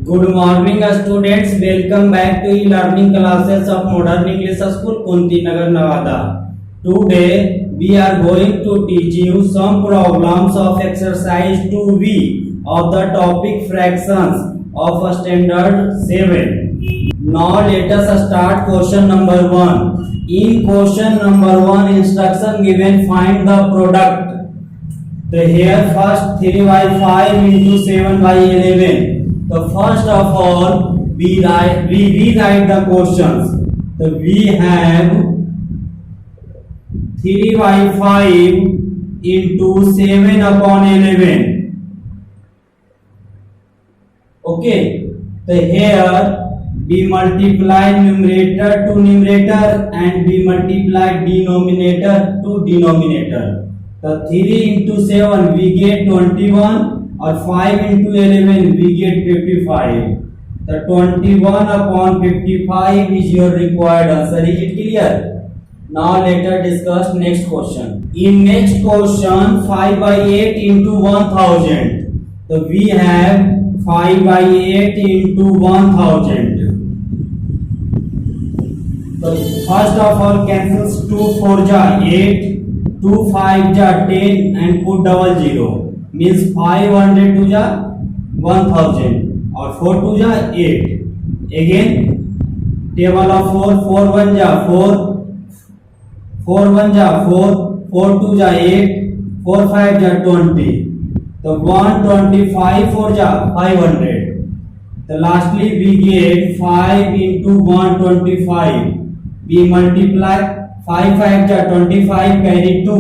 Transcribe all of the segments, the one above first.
Good morning, students. Welcome back to e-learning classes of Modern English School, Kunti Nagar, Nevada. Today, we are going to teach you some problems of exercise 2B of the topic fractions of standard 7. Now, let us start question number 1. In question number 1, instruction given, find the product. So here first 3 by 5 into 7 by 11. So first of all we rewrite the questions. So we have 3 by 5 into 7 upon 11. Okay. So here we multiply numerator to numerator and we multiply denominator to denominator. The 3 into 7 we get 21 or 5 into 11 we get 55. The 21 upon 55 is your required answer. Is it clear? Now let us discuss next question. In next question 5 by 8 into 1000. So we have 5 by 8 into 1000. So first of all cancels 2 4 ja 8. 2 5 ja 10 and put double zero means 500 to ja 1000 or 4 to ja 8. Again table of 4 4 1 ja 4 4 1 ja 4 4 2 ja 8 4 5 ja 20. So 125 4 ja 500. So lastly we get 5 into 125. We multiply 5 5 ja 25 carry 2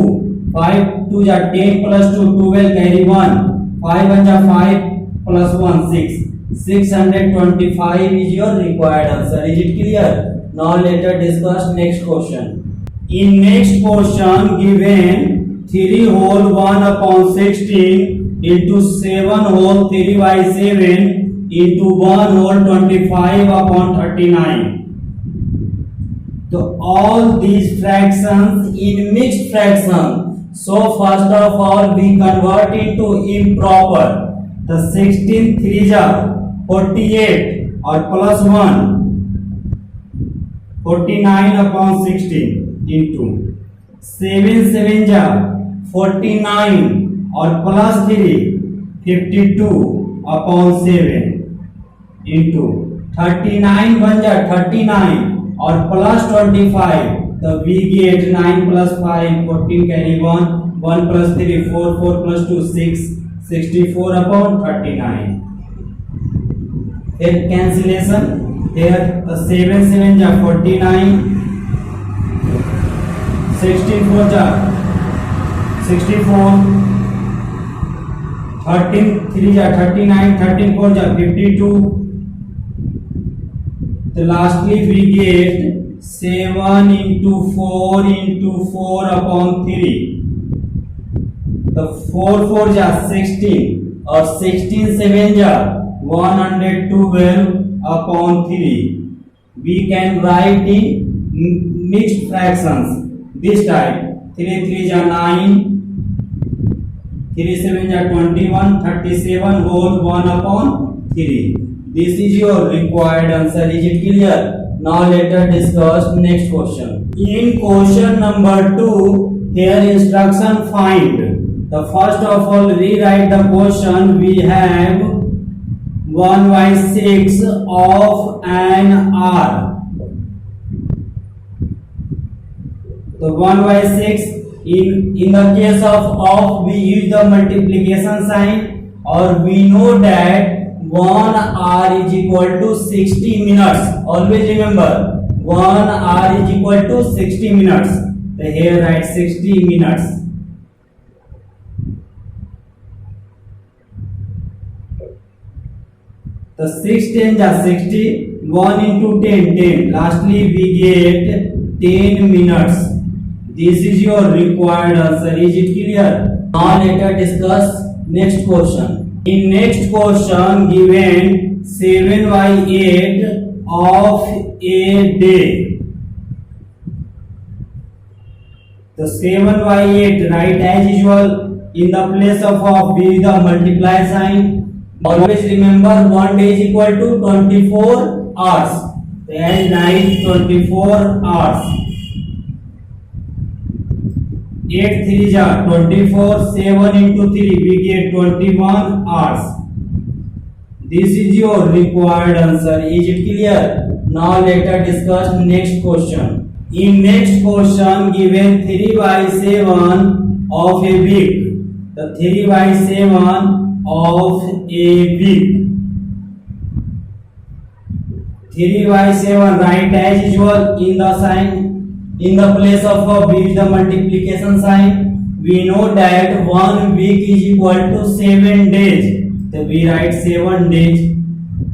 5 2 ja 10 plus 2 12 carry 1 5 1 ja 5 plus 1 6 625 is your required answer. Is it clear? Now let us discuss next question. In next question given 3 whole 1 upon 16 into 7 whole 3 by 7 into 1 whole 25 upon 39. So all these fractions in mixed fraction. So first of all we convert into improper. The 16 3 ja 48 or plus 1 49 upon 16 into 7 7 ja 49 or plus 3 52 upon 7 into 39 1 ja 39 or plus 25. So we get 9 plus 5 14 carry 1 1 plus 3 4 4 plus 2 6 64 upon 39. Then cancellation here the 7 7 ja 49 16 4 ja 64 13 3 ja 39 13 4 ja 52. So lastly we get 7 into 4 into 4 upon 3. The 4 4 ja 16 or 16 7 ja 112 upon 3. We can write in mixed fractions this type. 3 3 ja 9 3 7 ja 21 37 whole 1 upon 3. This is your required answer. Is it clear? Now let us discuss next question. In question number 2, here instruction find. The first of all rewrite the question. We have 1 by 6 of an R. So 1 by 6 in the case of we use the multiplication sign or we know that 1 hour is equal to 60 minutes. Always remember 1 hour is equal to 60 minutes. So here write 60 minutes. The 6 10 ja 60 1 into 10 10. Lastly we get 10 minutes. This is your required answer. Is it clear? Now let us discuss next question. In next question given 7 by 8 of a day. The 7 by 8 write as usual in the place of we the multiply sign Always remember 1 day is equal to 24 hours. And night 24 hours. 8 3 ja 24, 7 into 3 we get 21 hours. This is your required answer. Is it clear? Now let us discuss next question. In next question given 3 by 7 of a week. The 3 by 7 of a week. 3 by 7 write as usual in the sign. In the place of a b the multiplication sign. We know that 1 week is equal to 7 days. So we write 7 days.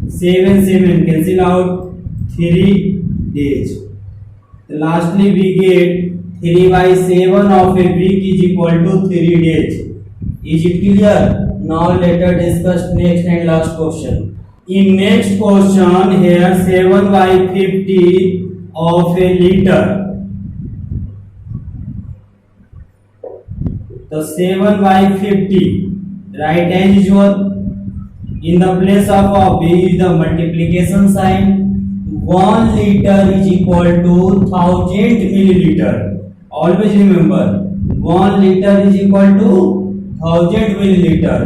7 cancel out 3 days. Lastly we get 3 by 7 of a week is equal to 3 days. Is it clear? Now let us discuss next and last question. In next question here 7 by 50 of a liter. So 7 by 50 write as usual. In the place of a b is the multiplication sign. 1 liter is equal to 1000 milliliter. Always remember 1 liter is equal to 1000 milliliter.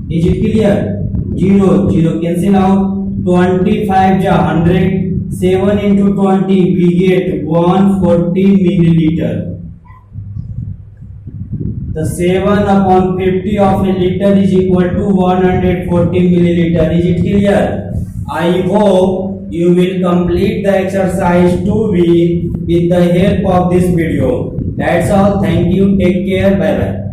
Is it clear? 0 cancel out. 25 ja 100. 7 into 20 we get 140 milliliter. The 7 upon 50 of a liter is equal to 140 milliliter. Is it clear? I hope you will complete the exercise 2B with the help of this video. That's all. Thank you. Take care. Bye bye.